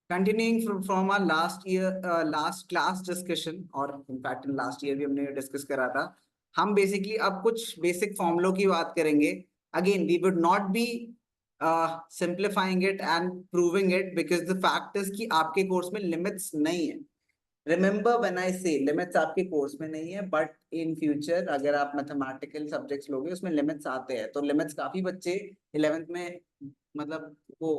Continuing from our last class discussion, और in fact in last year भी हमने discuss करा था, हम बेसिकली अब कुछ बेसिक फॉर्मूलों की बात करेंगे. Again we would not be simplifying it and proving it because the fact is कि आपके कोर्स में लिमिट्स नहीं है. रिमेंबर व्हेन आई से लिमिट्स आपके कोर्स में नहीं है, बट इन फ्यूचर अगर आप मैथमेटिकल सब्जेक्ट्स लोगे उसमें लिमिट्स आते हैं. तो लिमिट्स काफी बच्चे 11th में मतलब वो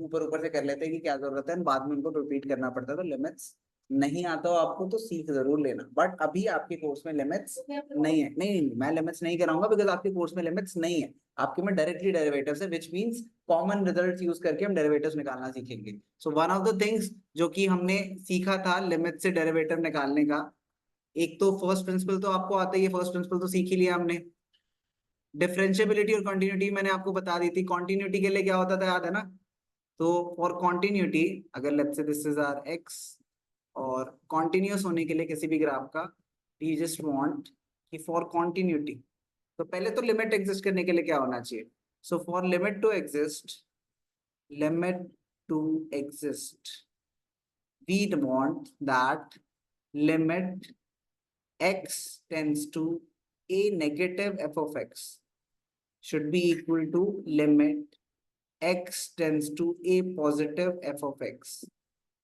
ऊपर ऊपर से कर लेते हैं कि क्या जरूरत है, बाद में उनको रिपीट करना पड़ता है. तो लिमिट्स नहीं आता हो आपको तो सीख जरूर लेना, बट अभी आपके कोर्स में लिमिट्स नहीं है. नहीं, मैं लिमिट्स नहीं कराऊंगा बिकॉज आपके कोर्स में लिमिट्स नहीं है. आपके में डायरेक्टली डेरिवेटिव्स है, which means common results use करके हम डेरिवेटिव्स निकालना सीखेंगे. So one of the things जो कि हमने सीखा था लिमिट से डेरिवेटिव निकालने का, एक तो फर्स्ट प्रिंसिपल तो आपको आता ही है, फर्स्ट प्रिंसिपल तो सीख ही लिया हमने. डिफरेंशिएबिलिटी और कंटिन्यूटी मैंने आपको बता दी थी. कंटिन्यूटी के लिए क्या होता था याद है ना? तो फॉर कंटिन्यूटी, अगर let's say this is our x, और कॉन्टिन्यूस होने के लिए किसी भी ग्राफ का वी जस्ट वांट कि फॉर कंटिन्यूटी तो पहले तो लिमिट एग्जिस्ट करने के लिए क्या होना चाहिए. So for limit to exist we'd want that limit x tends to a negative f of x should be equal to limit x tends to a positive f of x.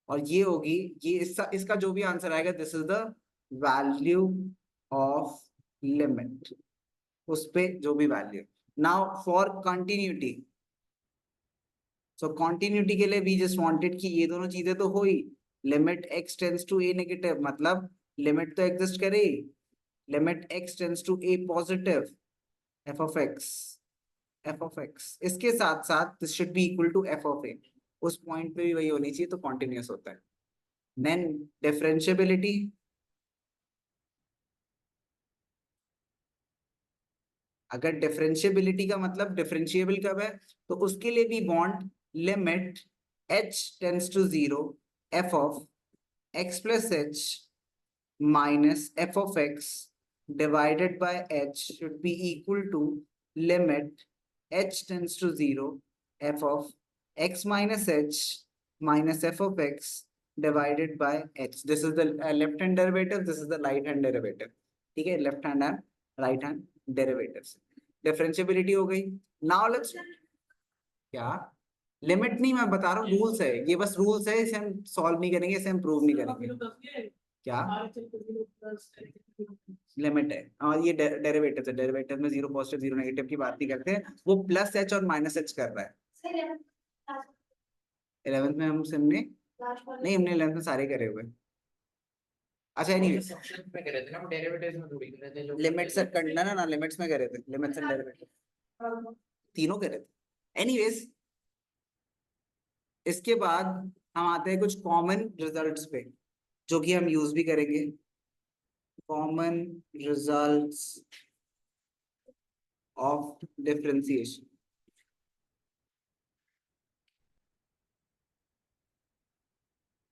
और ये होगी, ये इसका जो भी आंसर आएगा, this is the value of limit, उस पे जो भी value. Now for continuity, so continuity के लिए वी जस्ट वांटेड कि ये दोनों चीजें तो हो ही. Limit x tends to a negative मतलब लिमिट तो एग्जिस्ट करे, limit x tends to a positive f of x. इसके साथ साथ this should be equal to f of a. उस पॉइंट पे भी वही होनी चाहिए, तो कॉन्टिन्यूस होता है. देन डिफरेंशिएबिलिटी, अगर डिफरेंशिएबिलिटी का मतलब डिफरेंशिएबल कब है, तो उसके लिए भी want limit h tends to 0 f of x plus h minus f of x divided by h should be equal to limit h tends to 0 f of x minus h minus f of x divided by h. This is the left hand derivative, this is the right hand derivative. ठीक है, left hand and right hand derivatives. Differentiability हो गई. Now let's, क्या limit नहीं, मैं बता रहा हूँ रूल्स है, ये बस रूल्स है, इसे हम सॉल्व नहीं करेंगे, इसे हम प्रूव नहीं करेंगे. क्या लिमिट है, और ये डेरिवेटिव है, डेरिवेटिव में 0 पॉजिटिव 0 नेगेटिव की बात नहीं करते हैं, वो प्लस एच और माइनस एच कर रहा है. 11th में हमने नहीं, हमने 11th में सारे करे हुए. अच्छा एनीवेज में करे थे ना, वो डेरिवेटिव्स में थोड़ी करे थे, जो लिमिट्स करना ना लिमिट्स में करे थे, लिमिट्स एंड डेरिवेटिव तीनों करे थे. एनीवेज, इसके बाद हम आते हैं कुछ कॉमन रिजल्ट्स पे जो कि हम यूज भी करेंगे. Common results of differentiation.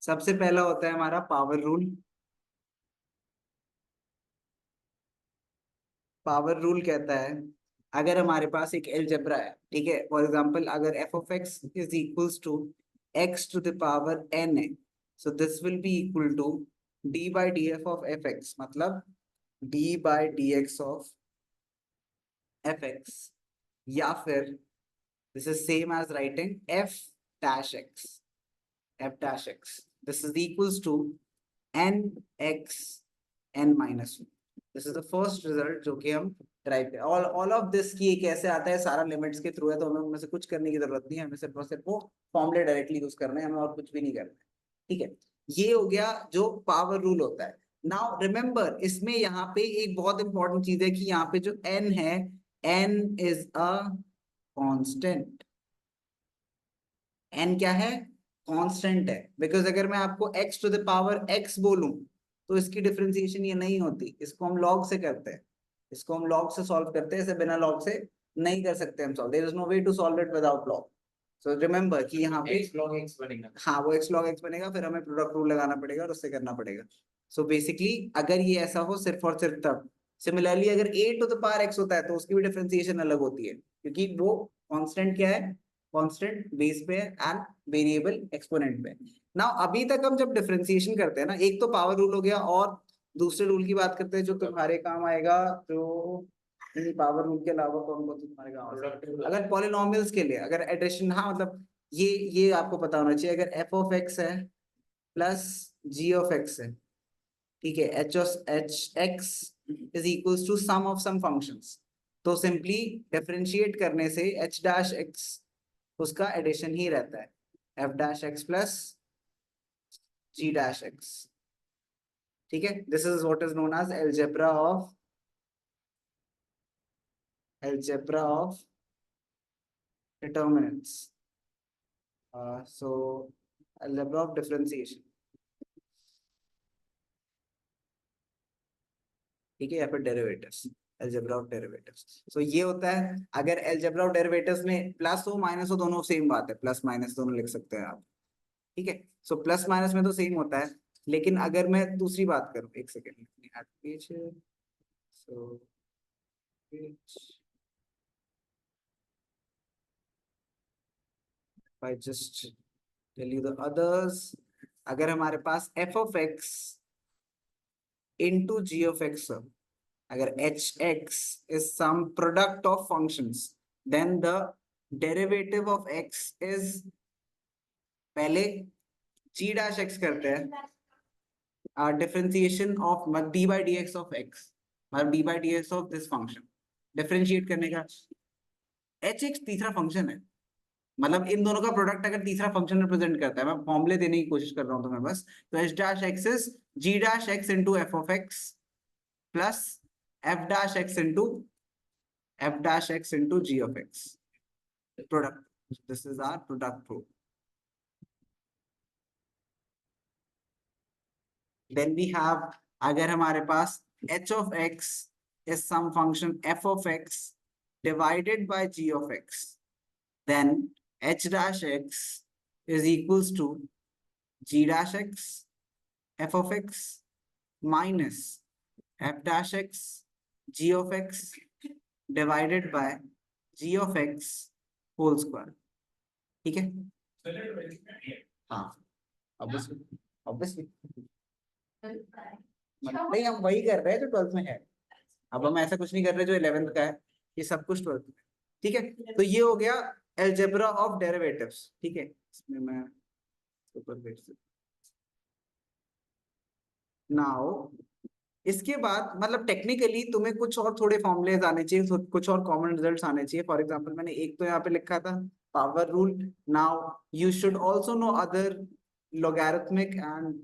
सबसे पहला होता है हमारा पावर रूल. पावर रूल कहता है अगर हमारे पास एक अलजेब्रा है, ठीक है, फॉर एग्जांपल अगर f of x is equals to x to the power n है, so this will be equal to d by df of fx, मतलब d by dx of fx, या फिर this is same as writing f dash x, this is equals to n x n minus 1. This is the first result जो कि हम drive कर. All of this की कैसे आता है, सारा लिमिट्स के थ्रू है, तो हमें उनमें से कुछ करने की जरूरत नहीं है, हमें सिर्फ और सिर्फ वो फॉर्मूले डायरेक्टली यूज करने हैं, हमें और कुछ भी नहीं करना है. ठीक है, ये हो गया जो पावर रूल होता है. नाउ रिमेंबर, इसमें यहाँ पे एक बहुत इंपॉर्टेंट चीज है कि यहाँ पे जो n है, n is a constant. n क्या है? कांस्टेंट है. बिकॉज अगर मैं आपको x to the power x बोलूं तो इसकी डिफरेंशिएशन ये नहीं होती, इसको हम लॉग से करते हैं, इसको हम लॉग से सॉल्व करते हैं, इसे बिना लॉग से नहीं कर सकते हम solve. There is no way to solve it without log. So remember कि यहाँ पे x log x बनेगा. हाँ, वो x log x बनेगा, फिर हमें प्रोडक्ट रूल लगाना पड़ेगा और उससे करना पड़ेगा. सो बेसिकली अगर ये ऐसा हो सिर्फ और सिर्फ तब. सिमिलरली अगर a to the power x होता है तो उसकी भी डिफरेंशिएशन अलग होती है, क्योंकि वो कांस्टेंट क्या है, कांस्टेंट बेस पे है एंड वेरिएबल एक्सपोनेंट पे। नाउ अभी तक हम जब डिफरेंशिएशन करते हैं ना, एक तो पावर रूल हो गया और दूसरे रूल की बात करते हैं जो तुम्हारे काम आएगा, जो पावर रूल के अलावा कौन कौन तुम्हारे काम आएगा अगर पॉलिनोमियल्स के लिए, अगर एडिशन, हाँ मतलब ये आपको पता होना चाहिए, अगर एफ ऑफ एक्स है प्लस जी ऑफ एक्स है, ठीक है, h x is equals to sum of some functions, तो सिंपली डिफरेंशिएट करने से एच डैश एक्स उसका एडिशन ही रहता है, f dash x plus g dash x, ठीक है। This is what is known as algebra of determinants, so algebra of differentiation, ठीक है, या फिर डेरिवेटिव्स, अलजेब्रा ऑफ डेरिवेटिव्स। सो ये होता है, अगर अलजेब्रा ऑफ डेरिवेटिव्स में प्लस हो माइनस हो दोनों सेम बात है, प्लस माइनस दोनों लिख सकते हैं आप, ठीक है। सो प्लस माइनस में तो सेम होता है, लेकिन अगर मैं दूसरी बात करूं, एक second, page, so I just tell you the others, अगर हमारे पास F of X into G of X, अगर H x is some product of functions, then the derivative of X is, पहले जी डैश एक्स करते हैं, differentiation of D by D X of X, मतलब D by D X of this function, differentiate करने का, H x तीसरा function है, मतलब इन दोनों का प्रोडक्ट अगर तीसरा फंक्शन रिप्रेजेंट करता है, मैं फॉर्मूले देने की कोशिश कर रहा हूं तुम्हें बस, तो h dash x is g dash x into f of x plus f dash x into g of x, product, this is our product rule. Then we have, अगर हमारे पास h of x is some function f of x divided by g of x, then h dash x is equals to g dash x f of x minus f dash x g of x divided by g of x whole square, ठीक है। हाँ, obviously obviously नहीं, हम वही कर रहे हैं जो 12th में है, अब हम ऐसा कुछ नहीं कर रहे जो 11th का है, ये सब कुछ 12th में, ठीक है। तो ये हो गया अलजेब्रा ऑफ डेरिवेटिव्स, ठीक है। इसमें मैं ऊपर भेज दूं नाउ, इसके बाद मतलब टेक्निकली तुम्हें कुछ और थोड़े फॉर्मुलेज आने चाहिए, कुछ और कॉमन रिजल्ट्स आने चाहिए। फॉर एग्जांपल मैंने एक तो यहाँ पे लिखा था power rule, now you should also know other logarithmic and,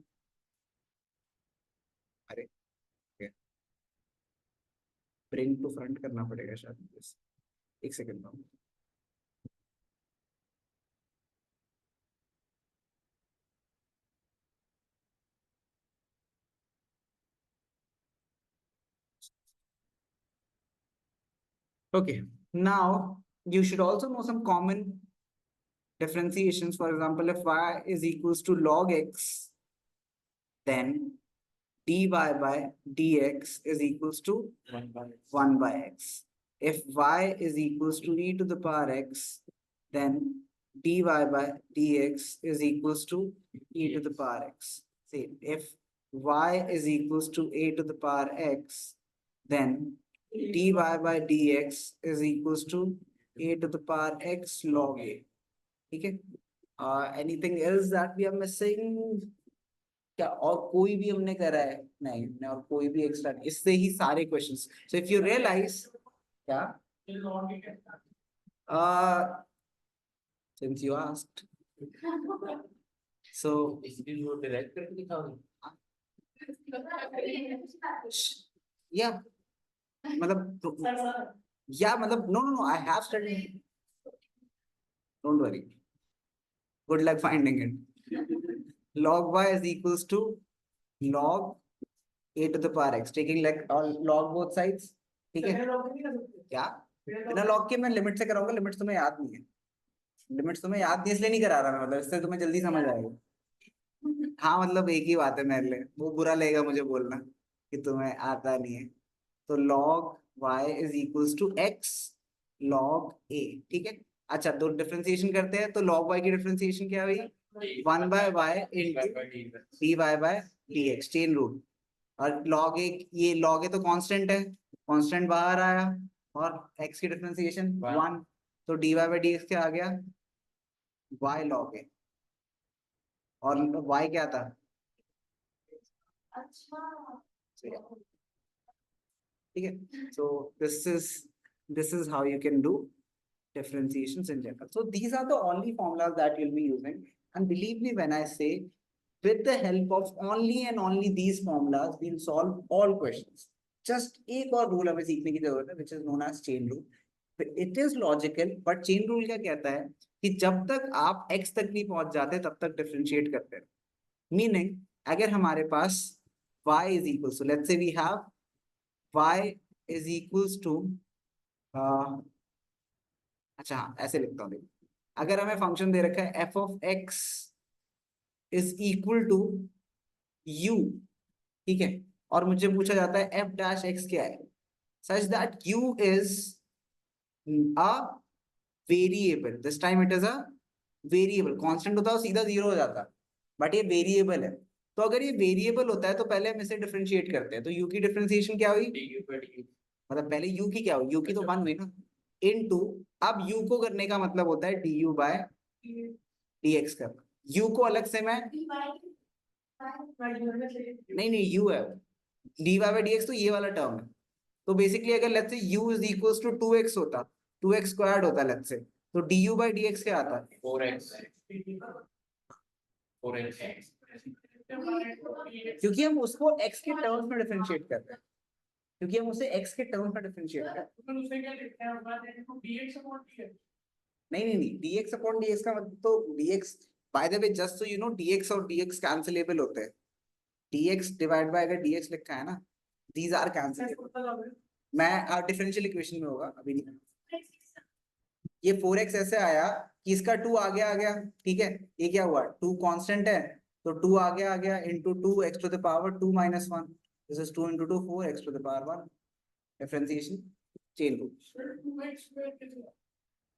अरे ब्रिंग टू फ्रंट करना पड़ेगा शायद, एक सेकंड में। Okay, now you should also know some common differentiations. For example, if y is equals to log x, then dy by dx is equals to 1 by x. If y is equals to e to the power x, then dy by dx is equals to e to the power x. See, if y is equals to a to the power x, then dy by dx is equals to a to the power x log a, ठीक है। Anything else that we are missing, क्या और कोई भी हमने करा है? नहीं, हमने और कोई भी एक्स्ट्रा, इससे ही सारे questions. So if you realize, क्या सिंस यू आस्क्ड, सो इसलिए वो डायरेक्ट करके दिखाओगे, या मतलब या मतलब no no no, I have studied, don't worry, good luck finding it. Log y is equals to log a to the power x, taking like all log both sides, ठीक है। क्या बिना लॉग के मैं लिमिट से कराऊंगा? Limits तुम्हें याद नहीं है, लिमिट्स तुम्हें याद नहीं इसलिए नहीं करा रहा मैं, मतलब इससे तुम्हें जल्दी समझ आएगा। हाँ मतलब एक ही बात है मेरे लिए, वो बुरा लगेगा मुझे बोलना कि तुम्हें आता नहीं है। तो log y is equals to x log a, ठीक है। अच्छा, तो डिफरेंशिएशन करते हैं तो log y की डिफरेंशिएशन क्या हुई? 1/y into dy by dx, chain rule. और log एक, ये log है तो कांस्टेंट है, कांस्टेंट बाहर आया, और x की डिफरेंशिएशन 1, तो dy बाय dx क्या आ गया? y log है, और y क्या था? ठीक है, so this is how you can do differentiations in general. So these are the only formulas that you'll be using, and believe me when I say, with the help of only and only these formulas, we'll solve all questions. Just एक और rule हमें सीखने की जरूरत है, which is known as chain rule. It is logical, but chain rule क्या कहता है कि जब तक आप x तक नहीं पहुंच जाते तब तक differentiate करते हैं। Meaning, अगर हमारे पास y is equal, so let's say we have y is equals to अच्छा हाँ, ऐसे लिखता हूँ, देखो अगर हमें फंक्शन दे रखा है f of x is equal to u, ठीक है, और मुझे पूछा जाता है f डैश x क्या है, such that u is a variable, this time it is a variable, constant होता है सीधा 0 हो जाता, बट ये वेरिएबल है। तो अगर ये वेरिएबल होता है तो पहले हम इसे डिफरेंशिएट करते हैं, तो u की डिफरेंशिएशन क्या हुई? मतलब पहले u की क्या हुई? u की तो 1 हुई ना, इनटू, अब u को करने का मतलब होता है du बाय dx करना। u को अलग से मैं नहीं u है, dy बाय dx तो ये वाला टर्म है। तो बेसिकली अगर लेट्स से u is equals to 2x होता, 2x स्क्वायर्ड होता लेट्स से, तो du बाय dx क्या आता? 4x, क्योंकि हम उसको x के टर्म्स में डिफरेंशिएट कर रहे हैं, क्योंकि हम उसे x के टर्म्स में डिफरेंशिएट कर रहे हैं। नहीं, dx अपॉन dx का मतलब तो dx, by the way just so you know, dx और dx कैंसिलेबल होते हैं, dx डिवाइड बाय अगर dx लिखा है ना, दीज आर कैंसिलेबल। मैं डिफरेंशियल इक्वेशन में होगा अभी नहीं, ये 4x ऐसे आया कि इसका 2 आ गया, ठीक है, ये क्या हुआ, 2 कांस्टेंट है, तो 2 आ गया into 2x to the power 2 minus 1, this is 2 into 2 4x टू द पावर 1, डिफरेंशिएशन चेन रूल।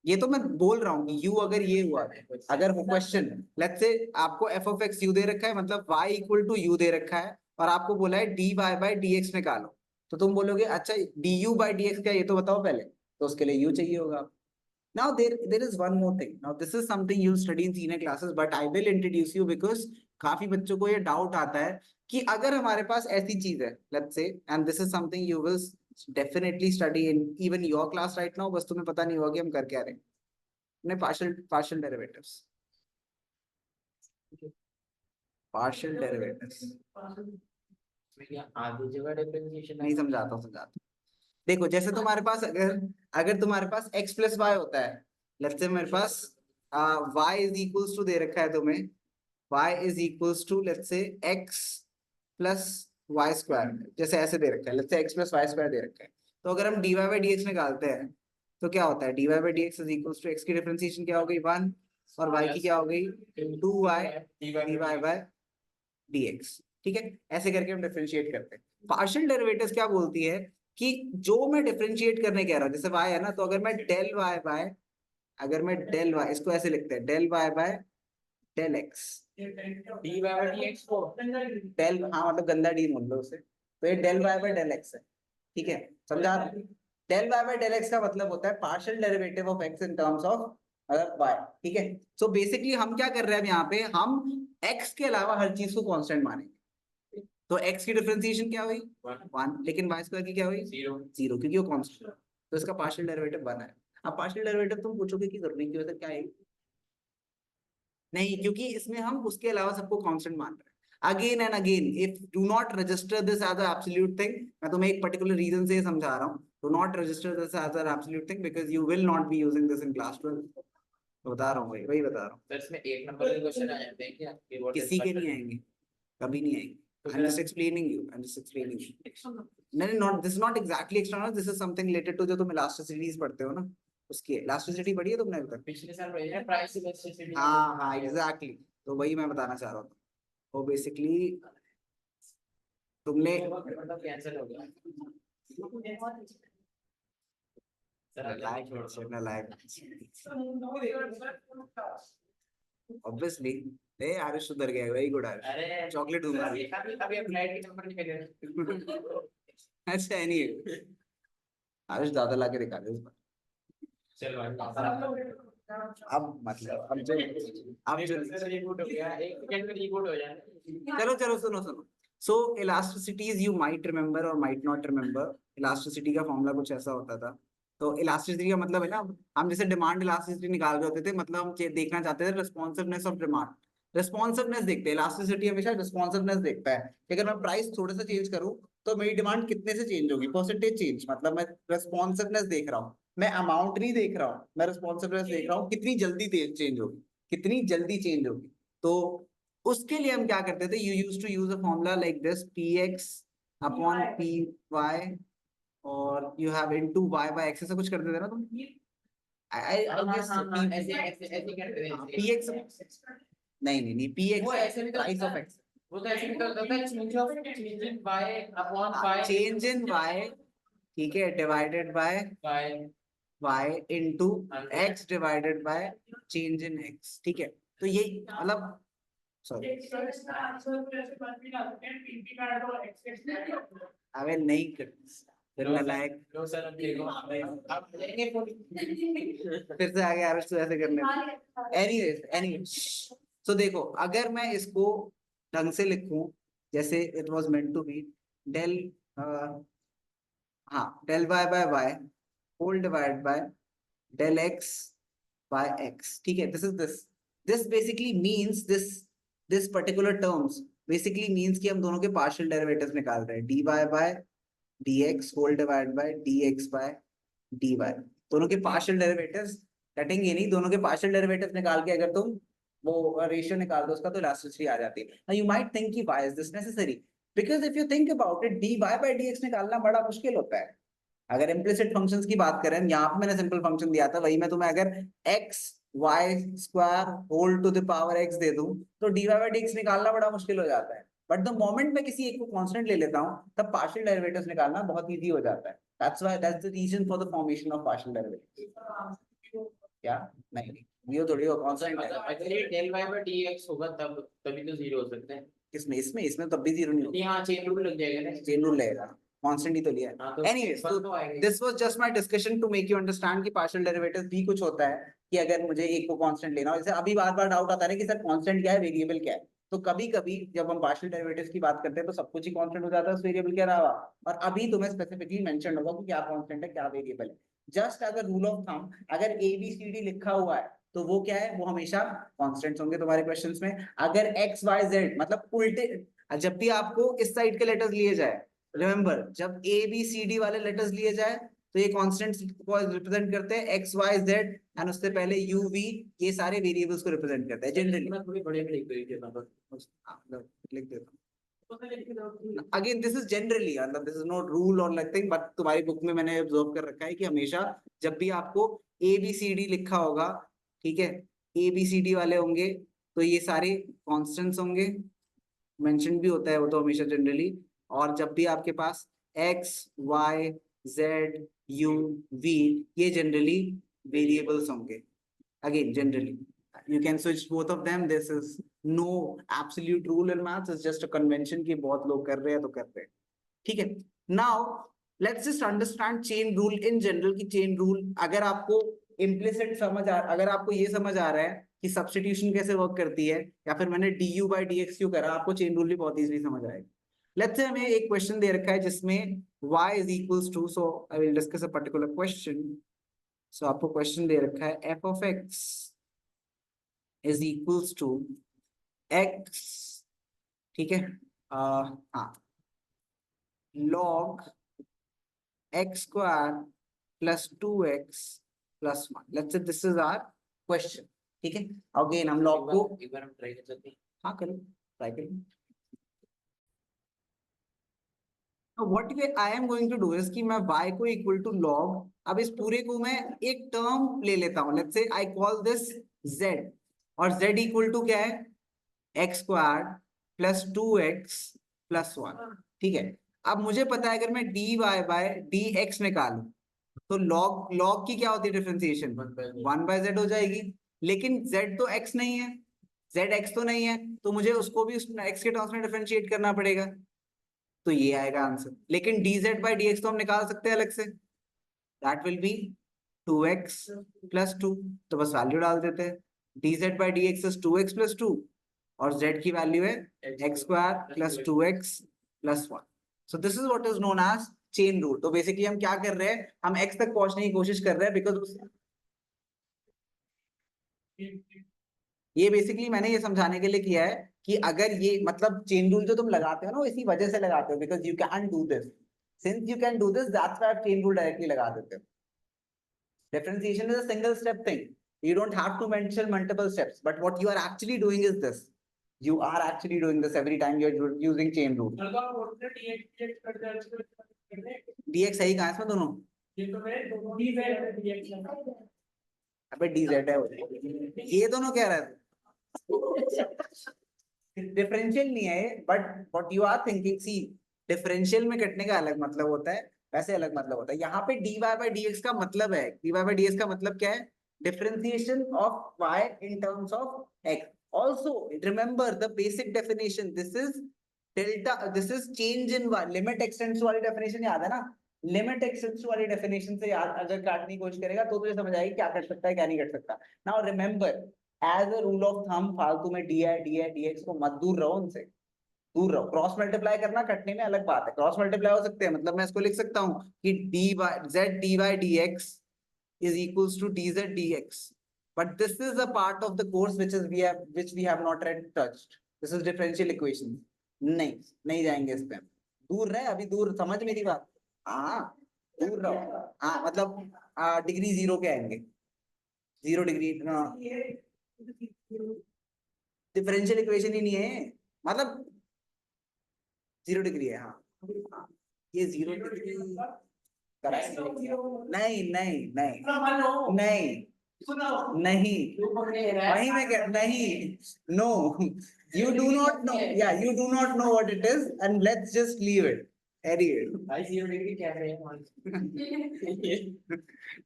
ये तो मैं बोल रहा हूँ कि u अगर ये हुआ, अगर वो क्वेश्चन लेट्स से आपको f of x u दे रखा है, मतलब y इक्वल टू u दे रखा है, और आपको बोला है dy बाय dx निकालो, तो तुम बोलोगे अच्छा du बाय dx क्या, ये तो बताओ पहले, तो उसके लिए u चाहिए होगा। Now there is one more thing. Now this is something you'll study in senior classes, but I will introduce you because काफी बच्चों को ये डाउट आता है कि अगर हमारे पास ऐसी चीज है, let's say, and this is something you will definitely study in even your class right now, बस तुम्हें पता नहीं होगा कि हम कर क्या रहे हैं, अपने partial derivatives, partial derivatives आधी जगह डिफरेंशिएशन नहीं समझाता हूँ। देखो जैसे तुम्हारे पास अगर अगर तुम्हारे पास x प्लस वाई होता है, लेट्स से मेरे पास y इज इक्वल्स टू दे रखा है तुम्हें, y is equals to let's say x plus Y square, जैसे ऐसे दे रखा है, let's say x plus Y square दे रखा है, तो अगर हम dy बाई dx निकालते हैं तो क्या होता है, dy by dx is equals to x की डिफरेंशिएशन क्या हो गई 1, और y की क्या हो गई 2y dy बाय dx, ठीक है, ऐसे करके हम डिफरेंशिएट करते हैं। पार्शियल डेरिवेटिव्स क्या बोलती है कि जो मैं डिफरेंशिएट करने कह रहा हूँ, जैसे y है ना, तो अगर मैं डेल y बाय, अगर मैं डेल y, इसको ऐसे लिखते हैं del y by del x, D by dx को डेल, हाँ मतलब गंदा डी बोल लो उसे, तो ये del y by del x है, ठीक है, समझा? Del y by del x का मतलब होता है partial derivative of x in terms of y, ठीक है। सो बेसिकली हम क्या कर रहे हैं यहाँ पे, हम x के अलावा हर चीज को कांस्टेंट मानेंगे, तो x की डिफरेंशिएशन क्या हुई 1, लेकिन y स्क्वायर की क्या हुई 0, क्योंकि वो कांस्टेंट है, तो इसका पार्शियल डेरिवेटिव 1 है। अब पार्शियल डेरिवेटिव तुम पूछोगे कि करने की वजह क्या है, नहीं, क्योंकि इसमें हम उसके अलावा सबको कांस्टेंट मान रहे हैं। Again and again, if do not register this as a absolute thing, मैं तुम्हें एक पर्टिकुलर रीजन से समझा रहा हूँ, do not register this as a absolute thing because you will not be using this in class 12, बता रहा हूँ वही बता रहा हूँ। तो इसमें एक नंबर के क्वेश्चन आ जाते हैं क्या, किसी के नहीं आएंगे, कभी नहीं आएंगे, I'm just explaining you. I'm just explaining you. नहीं, not this is not exactly external. This is something related to जो तुम elasticity पढ़ते हो ना, उसकी elasticity पढ़ी है तुमने अभी तक? पिछले साल पढ़ी है प्राइस इलास्टिसिटी। हाँ exactly. तो वही मैं बताना चाह रहा था। वो basically तुमने मतलब कैंसिल हो गया। ऑब्वियसली ए आरुष सुधर गया, वेरी गुड आरुष, अरे चॉकलेट दूंगा अभी अभी हम फ्लाइट के नंबर नहीं करेंगे। अच्छा नहीं आरुष दादा ला के दिखा दे इस बार। चल भाई अब मतलब अब जो रिबूट हो गया, एक सेकंड में रिबूट हो जाए। चलो चलो सुनो सुनो। सो इलास्टिसिटीज यू माइट रिमेम्बर और माइट नॉट रिमेम्बर। इलास्टिसिटी का फॉर्मूला कुछ ऐसा होता था। तो इलास्टिसिटी का मतलब है ना, हम जैसे डिमांड इलास्टिसिटी निकाल रहे होते थे, मतलब हम देखना चाहते थे रिस्पॉन्सिवनेस ऑफ डिमांड। रिस्पॉन्सिवनेस देखते हैं, इलास्टिसिटी हमेशा रिस्पॉन्सिवनेस देखता है कि अगर मैं प्राइस थोड़ा सा चेंज करूं तो मेरी डिमांड कितने से चेंज होगी, परसेंटेज चेंज, मतलब मैं रिस्पॉन्सिवनेस देख रहा हूँ, मैं अमाउंट नहीं देख रहा हूँ, मैं रिस्पॉन्सिवनेस देख रहा हूँ कितनी जल्दी चेंज होगी, कितनी जल्दी चेंज होगी। तो उसके लिए हम क्या करते थे, you use to use a formula like this, P X upon P Y और you have into Y by X, ऐसा कुछ करते थे ना तुम। आई गेस ऐसे ऐसे ऐसे करते थे। पी एक्स नहीं पी एक्स वो ऐसे भी तो प्राइस ऑफ एक्स, वो तो ऐसे भी तो होता है, change in by upon by change in Y, ठीक है, divided by by y into x divided by change in x, ठीक है। तो ये मतलब सॉरी अबे नहीं कर फिर लाइक लो सर अब देखो आप लेंगे फिर से आगे आरस तो ऐसे करने। एनीवेज सो देखो, अगर मैं इसको ढंग से लिखूं जैसे it was meant to be, del हाँ del y by y whole divide by del x by x, ठीक है। this basically means this particular terms basically means कि हम दोनों के partial derivatives निकाल रहे हैं, dy by dx whole divided by dx by dy, दोनों के partial derivatives कटेंगे नहीं, दोनों के partial derivatives निकाल के अगर तुम वो रेशियो निकाल दो उसका तो इलास्टिसिटी आ जाती है। now you might think कि why is this necessary, because if you think about it dy by dx निकालना बड़ा मुश्किल होता है। अगर इम्प्लिसिट फंक्शंस की बात करें, यहाँ पे मैंने सिंपल फंक्शन दिया था, वही मैं तुम्हें अगर x y square whole to the power x दे दूं तो dy by dx निकालना बड़ा मुश्किल हो जाता है। बट द मोमेंट मैं किसी एक को कांस्टेंट ले लेता हूँ तब पार्शियल डेरिवेटिव्स निकालना बहुत इजी हो जाता है। That's the reason for the formation of partial derivatives. क्या नहीं ये थोड़ी हो कांस्टेंट है, अगर ये del y by dx होगा तब तभी तो जीरो हो सकते हैं। इसमें इसमें इसमें तब भी जीरो नहीं होगा, यहाँ चेन रूल लग जाएगा ना, चेन रूल लगेगा, कांस्टेंट ही तो लिया है। Anyways this was just my discussion to make you understand कि पार्शियल डेरिवेटिव्स भी कुछ होता है कि अगर मुझे एक को कांस्टेंट लेना हो, जैसे अभी बार बार डाउट आता है कि सर कांस्टेंट क्या है वेरिएबल क्या है, तो कभी कभी जब हम पार्शियल डेरिवेटिव्स की बात करते हैं तो सब कुछ ही कांस्टेंट हो जाता है उस वेरिएबल के अलावा, और अभी तुम्हें स्पेसिफिकली मेंशन होगा कि क्या कांस्टेंट है क्या वेरिएबल है। Just as a rule of thumb अगर ए बी सी डी लिखा हुआ है तो वो क्या है, वो हमेशा कांस्टेंट्स होंगे तुम्हारे क्वेश्चंस में। अगर एक्स वाई जेड मतलब उल्टे, जब भी आपको इस साइड के लेटर्स लिए जाए, रिमेंबर जब ए बी सी डी वाले लेटर्स लिए जाए तो ये कांस्टेंट्स को रिप्रेजेंट करते हैं, एक्स वाई जेड एंड उससे पहले यू वी, ये सारे वेरिएबल्स को रिप्रेजेंट करते हैं जनरली। मैं थोड़ी बड़े में लिख दीजिए लिख देता हूं अगेन, दिस इज जनरली, मतलब दिस इज नॉट रूल और नथिंग, बट तुम्हारी बुक में मैंने ऑब्जर्व कर रखा है कि हमेशा जब भी आपको ए बी सी डी लिखा होगा, ठीक है, ए बी सी डी वाले होंगे तो ये सारे कांस्टेंट्स होंगे, मेंशन भी होता है वो तो हमेशा जनरली। और जब भी आपके पास X Y Z U V, ये जनरली वेरिएबल्स होंगे। Again generally you can switch both of them, this is no absolute rule in maths, it's just a convention कि बहुत लोग कर रहे हैं तो कर रहे हैं, ठीक है। now let's just understand chain rule in general कि chain rule अगर आपको implicit अगर आपको ये समझ आ रहा है कि सब्स्टिट्यूशन कैसे वर्क करती है या फिर मैंने du by dx क्यों करा, आपको चेन रूल भी बहुत इजीली समझ आएगा। लेट्स से हमें एक क्वेश्चन दे रखा है जिसमें y is equals to, so I will discuss a particular question। so आपको क्वेश्चन दे रखा है f of x is equals to x, ठीक है, हाँ log x square plus 2x plus 1, let's say this is our question, ठीक है। Again हम log को एक बार हम ट्राई कर सकते हैं। हाँ करो, ट्राई करो। तो what I am going to do is कि मैं y को इक्वल टू log, अब इस पूरे को मैं एक टर्म ले लेता हूं, let's say I call this z, और z इक्वल टू क्या है, x square plus 2x plus 1, ठीक है। अब मुझे पता है अगर मैं dy बाय dx निकालूं तो log log की क्या होती है डिफरेंशिएशन, 1/z हो जाएगी। लेकिन z तो x नहीं है, z x तो नहीं है, तो मुझे उसको भी उस x के टर्म्स में डिफरेंशिएट करना पड़ेगा, तो ये आएगा आंसर। लेकिन dz by dx तो हम निकाल सकते हैं अलग से, that will be 2x plus 2, तो बस वैल्यू डाल देते हैं, dz by dx is 2x plus 2 और z की वैल्यू है x square plus 2x plus 1। So this is what is known as chain rule। तो बेसिकली हम क्या कर रहे हैं, हम x तक पहुंचने की कोशिश कर रहे हैं, बिकॉज ये बेसिकली मैंने ये समझाने के लिए किया है कि अगर ये मतलब चेन रूल जो तुम लगाते हो ना, इसी वजह से लगाते हो, because you can do this, since you can do this that's why chain rule directly लगा देते हो। Differentiation is a single step thing. You don't have to mention multiple steps, but what you are actually doing is this. You are actually doing this every time you're using chain rule. dx सही कहाँ है इसमें दोनों? अबे dz है वो। ये दोनों क्या रहा है? डिफरेंशियल नहीं है, but what you are thinking, see differential में कटने का अलग मतलब होता है, वैसे अलग मतलब होता है। यहाँ पे dy by dx का मतलब है, dy by dx का मतलब क्या है, differentiation of y in terms of x। Also remember the basic definition, this is delta, this is change in y, limit extends to वाली definition याद है ना, लिमिट एक्सटेंड्स वाली definition से याद अगर काटने की कोशिश करेगा तो तुझे समझ आएगी क्या कर सकता है क्या नहीं कर सकता। Now remember as a rule of thumb, फालतू में डी आई dx को मत, दूर रहो उनसे, दूर रहो। क्रॉस मल्टीप्लाई करना कटने में अलग बात है, क्रॉस मल्टीप्लाई हो सकते हैं, मतलब मैं इसको लिख सकता हूँ कि dy dx is equals to dz dx, but this is a part of the course which we have not yet touched, this is differential equation। नहीं नहीं जाएंगे इस पे, दूर रहे अभी, दूर, समझ मेरी बात, हाँ दूर रहो, हाँ मतलब डिग्री जीरो के आएंगे, 0 डिग्री, डिफरेंशियल इक्वेशन ही नहीं है, मतलब 0 डिग्री है, हाँ हाँ, ये 0 डिग्री करेक्ट, नहीं नहीं नहीं नहीं नहीं, वही में क्या नहीं, no, you do not know, yeah, you do not know what it is and let's just leave it, anyway।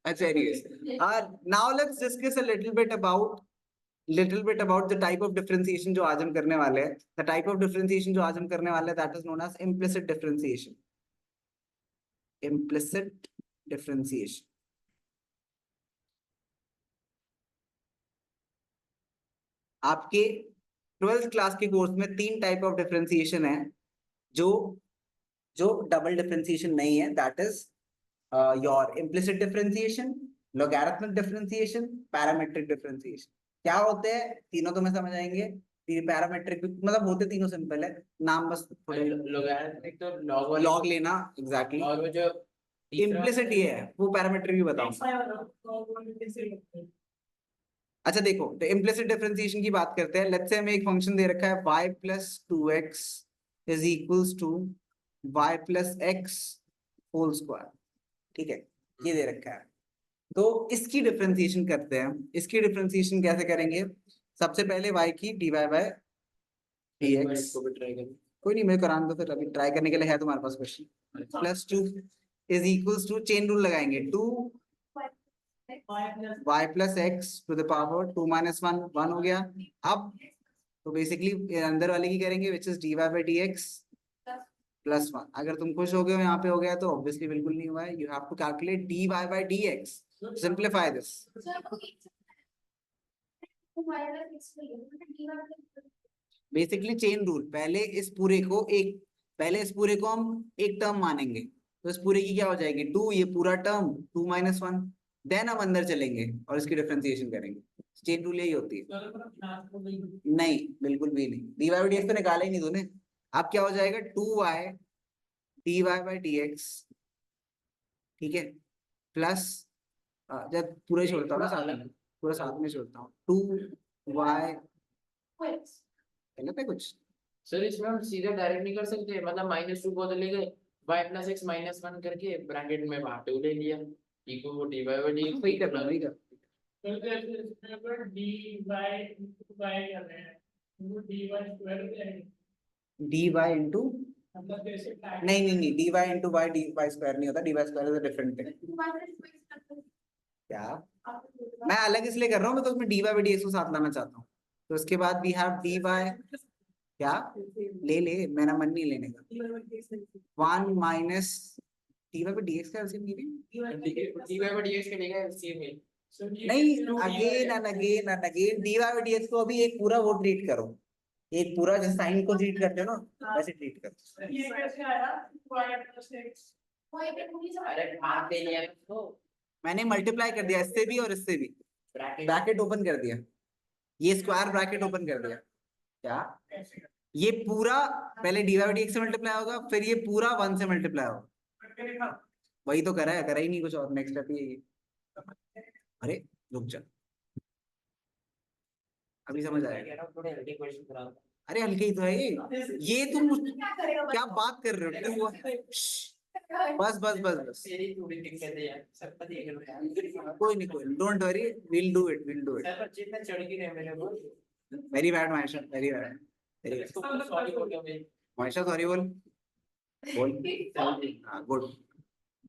अच्छा, anyways, now let's discuss a little bit about the type of differentiation जो आज हम करने वाले हैं। The type of differentiation जो आज हम करने वाले हैं, that is known as implicit differentiation। implicit differentiation। आपके 12th क्लास के कोर्स में 3 टाइप ऑफ डिफरेंशिएशन है, जो जो डबल डिफरेंशिएशन नहीं है, that is your implicit differentiation, logarithmic differentiation, parametric differentiation. क्या होते हैं तीनों तुम्हें समझ आएंगे, पैरामीट्रिक मतलब होते तीनों सिंपल है, नाम बस लोगरिथमिक तो लॉग लेना, एग्जैक्टली, और वो जो इम्प्लिसिट ये है, वो पैरामीट्रिक भी बताऊं। अच्छा देखो, तो इम्प्लिसिट डिफरेंशिएशन की बात करते हैं। लेट्स से हमें एक फंक्शन दे रखा है y plus 2x is equals to y plus x whole square, ठीक है, ये दे रखा है। तो इसकी डिफरेंशिएशन करते हैं। इसकी डिफरेंशिएशन कैसे करेंगे, सबसे पहले y की dy by dx, कोई नहीं मैं कराने दो, फिर अभी ट्राई करने के लिए है तुम्हारे पास question, plus 2 is equals to, chain rule लगाएंगे, 2 y plus x to the power 2 minus 1, 1 हो गया। अब तो बेसिकली अंदर वाले की करेंगे, which is dy by dx plus 1। अगर तुम खुश हो गए हो यहाँ पे हो गया, तो ऑब्वियसली बिल्कुल नहीं हुआ है, you have to calculate dy by dx, simplify this। Basically chain rule, पहले इस पूरे को हम एक टर्म मानेंगे, तो इस पूरे की क्या हो जाएगी 2, ये पूरा टर्म 2 minus 1, देन हम अंदर चलेंगे और इसकी डिफरेंशिएशन करेंगे। चेन रूल यही होती है। नहीं बिल्कुल भी नहीं, dy by dx तो निकाला ही नहीं तूने। अब क्या हो जाएगा 2y dy by dx, ठीक है, प्लस जब पूरा ही छोड़ता हूँ ना, साथ में पूरा साथ में छोड़ता हूँ, 2y, गलत है कुछ सर, इसमें हम सीधा डायरेक्ट नहीं कर सकते, मतलब -2 को तो ले गए, y plus x minus 1 करके ब्रैकेट में बाहर 2 ले लिया, इक्वल वो dy by dx वही कर रहा हूँ, वही कर, dy into नहीं dy into y dy square नहीं होता, dy square is a different thing. क्या मैं अलग इसलिए कर रहा हूँ, तो उसमें dy by dx को साथ लाना चाहता हूँ. तो उसके बाद we have dy, क्या ले मेरा मन नहीं लेने का. 1 minus dy by dx का LCM dy by dx के लेगा LCM में नहीं, again and dy by dx को अभी एक पूरा वो ट्रीट करो, एक पूरा जैसे साइन को ट्रीट करते हो ना वैसे ट्रीट करो. ये कैसे आया? अरे भाग दे लिया तो मैंने मल्टीप्लाई कर दिया इससे भी और इससे भी, ब्रैकेट ओपन कर दिया, ये स्क्वायर ब्रैकेट ओपन कर दिया. क्या ये पूरा पहले dy by dx से मल्टीप्लाई होगा, फिर ये पूरा 1 से मल्टीप्लाई होगा. वही तो करा ही नहीं कुछ और. नेक्स्ट स्टेप ये. अरे रुक जा, अभी समझ आएगा. थोड़े हल्के क्वेश्चन करा. अरे हल्के ही तो है ये तुम क्या बात कर रहे हो. बस तेरी थोड़ी दिक्कत है यार, सबका देख लो यार. कोई नहीं, don't worry, will do it. Sir बच्चे इतना चढ़ के रहे मेरे को. Very bad Maysha, very bad. इसको सॉरी बोल दो भाई. मायशा सॉरी बोल. हाँ गुड.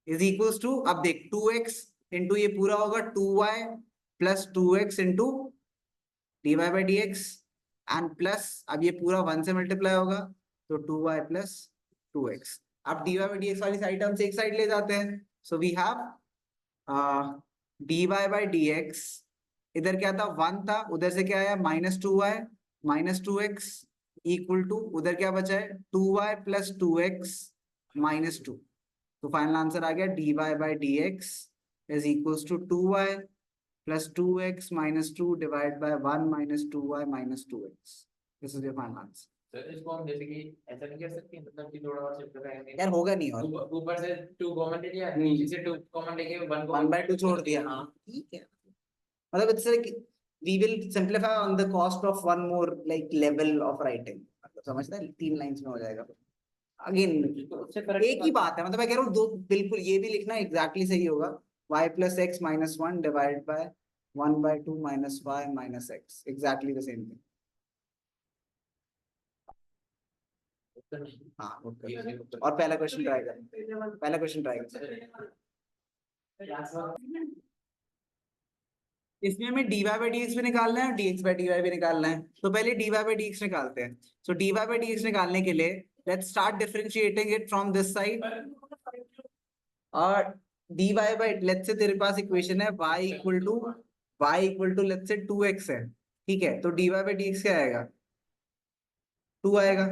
इज इक्वल्स टू, अब देख 2x इंटू ये पूरा होगा 2y plus 2x into dy by dx and plus अब ये पूरा 1 से मल्टीप्लाई होगा तो 2y प्लस 2x. अब dy by dx वाली साइड हम एक साइड ले जाते हैं. So we have dy by dx, इधर क्या था 1 था, उधर से क्या आया -2y minus 2x equal to उधर क्या बचा है 2y प्लस 2x minus 2. तो फाइनल आंसर आ गया dy by dx is equals to 2y plus 2x minus 2 divided by 1 minus 2y minus 2x. This is your final answer. Sir इसको हम जैसे कि ऐसा नहीं कर सकते, मतलब कि थोड़ा और सिंपल करेंगे यार होगा नहीं, और ऊपर से 2 कॉमन ले लिया, नीचे से 2 कॉमन लेके 1 by 2 छोड़ दिया. हाँ ठीक है, मतलब it's like we will simplify on the cost of one more like level of writing. समझता है, 3 लाइंस में हो जाएगा. अगेन एक ही बात है, मतलब मैं कह रहा हूँ दो बिल्कुल ये भी लिखना एग्जैक्टली सही होगा. y plus x minus 1 divided by 1 by 2 minus y minus x, exactly the same thing. हाँ और पहला क्वेश्चन ट्राई कर. इसमें हमें dy by dx भी निकालना है और dx by dy भी निकालना है. तो पहले dy by dx निकालते हैं. So dy by dx निकालने के लिए let's start differentiating it from this side. और dy by, let's say तेरे पास इक्वेशन है y equal to let's say 2x है, ठीक है. तो dy by dx क्या आएगा 2 आएगा,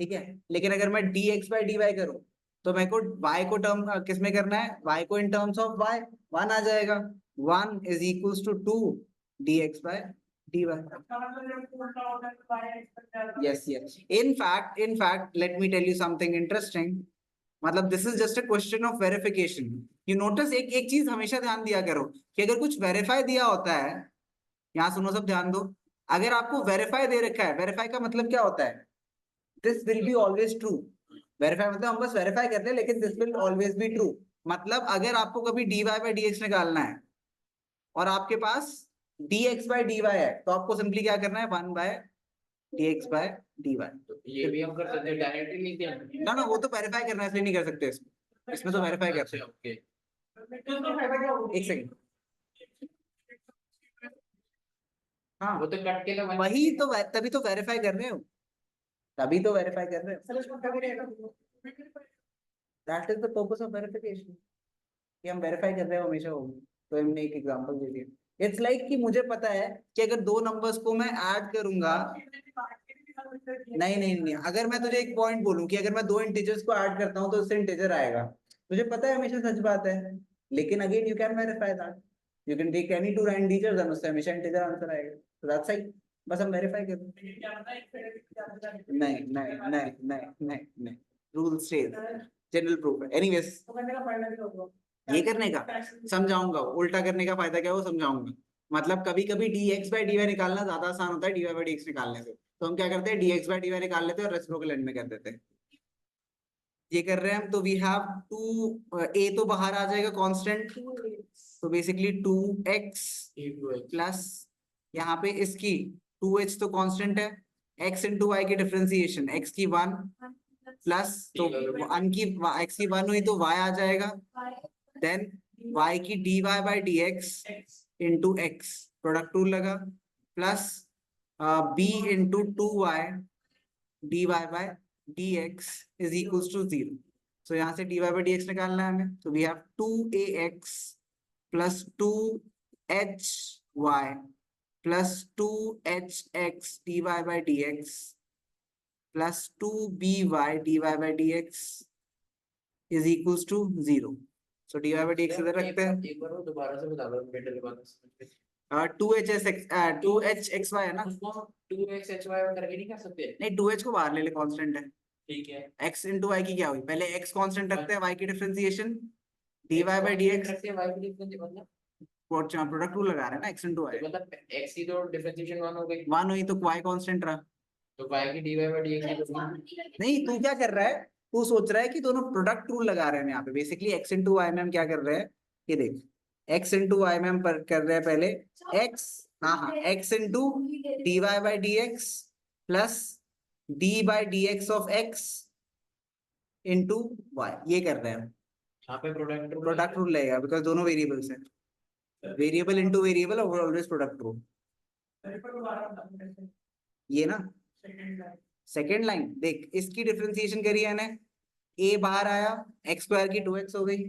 ठीक है. लेकिन अगर मैं dx by dy करूं तो मेरे को y को टर्म किस में करना है, y को इन टर्म्स ऑफ y 1 आ जाएगा. 1 is equals to 2 dx by dy. Yes. In fact, let me tell you something interesting. मतलब this is just a question of verification. You notice एक चीज हमेशा ध्यान दिया करो कि अगर कुछ वेरीफाई दिया होता है, यहाँ सुनो सब ध्यान दो, अगर आपको वेरीफाई दे रखा है, वेरीफाई का मतलब क्या होता है, this will be always true. Verify मतलब हम बस वेरीफाई करते हैं, लेकिन this will always be true. मतलब अगर आपको कभी dy by dx निकालना है और आपके पास dx by dy है, तो आपको सिंपली क्या करना है 1 by dx by dy. ये भी हम कर सकते हैं, डायरेक्टली लिख दें. ना वो तो वेरीफाई करना है, इसलिए नहीं कर सकते. इसमें तो वेरीफाई करते हैं. ओके एक सेकंड. हाँ वो तो कट के लगा. वही तो तभी तो वेरीफाई कर रहे हो, that is the purpose of verification, कि हम वेरीफाई कर रहे हो हमेशा होगी. तो हमने एक एग्जांपल दे दिया. इट्स लाइक कि मुझे पता है कि अगर दो नंबर्स को मैं ऐड करूंगा, नहीं, अगर मैं तुझे एक पॉइंट बोलूं कि अगर मैं दो इंटीजर्स को ऐड करता हूं तो उससे इंटीजर आएगा, तुझे पता है हमेशा सच बात है. लेकिन again you can verify that, you can take any two integers and उससे हमेशा इंटीजर आंसर आएगा. तो दैट्स इट, बस हम वेरीफाई कर. नहीं, रूल स्टेज, जनरल प्रूफ है. एनीवेज ये करने का समझाऊंगा, उल्टा करने का फायदा क्या है वो समझाऊंगा. मतलब कभी कभी dx by dy निकालना ज्यादा आसान होता है dy by dx निकालने से. तो हम क्या करते हैं dx by dy निकाल लेते हैं और रेसिप्रोकल एंड में कर देते हैं. ये कर रहे हैं हम. तो वी हैव 2 a तो बाहर आ जाएगा कांस्टेंट, तो बेसिकली 2x प्लस यहाँ पे इसकी 2h तो कांस्टेंट है, x into y की डिफरेंशिएशन x की 1 प्लस तो वन की x की 1 हुई तो y आ जाएगा, देन y की dy by dx into x, product rule लगा, plus b into 2y dy by dx is equals to 0। So यहाँ से dy बाई dx निकालना है हमें, तो we have 2ax plus 2hy plus 2hx dy by dx plus 2by dy by dx is equals to 0। So dy by dx इधर रखते हैं, एक बार वो दोबारा से बता दो, मिडिल वाला 2hxy है ना, उसको 2xhy करके नहीं कर सकते? नहीं 2h को बाहर ले ले, कांस्टेंट है, ठीक है, x इंटू y की क्या हुई, पहले x कांस्टेंट रखते हैं, y की डिफरेंशिएशन dy बाई dx, रखते हैं y की डिफरेंस मतलब प्रोडक्ट रूल लगा रहे हैं ना, x इंटू y, तो मतलब x की तो डिफरेंशिएशन 1 हो गई, 1 हुई तो y कांस्टेंट रहा। तो y की dy by dx की तो नहीं तू क्या कर रहा है, तू सोच रहा है कि दोनों प्रोडक्ट रूल लगा रहे हैं यहाँ पे, बेसिकली x इंटू वाई में हम क्या कर रहे हैं, ये देख x इंटू वाई में हम कर रहे हैं पहले x, हाँ x into D Y by D X plus D by D X of x into Y, ये कर रहे हैं हम। यहाँ पे प्रोडक्ट रूल लगेगा बिकॉज दोनों वेरिएबल्स हैं, वेरिएबल इंटू वेरिएबल और ऑलवेज प्रोडक्ट रूल, ये ना सेकेंड लाइन देख, इसकी डिफरेंशिएशन करी है ना, a बाहर आया, x स्क्वायर की 2x हो गई,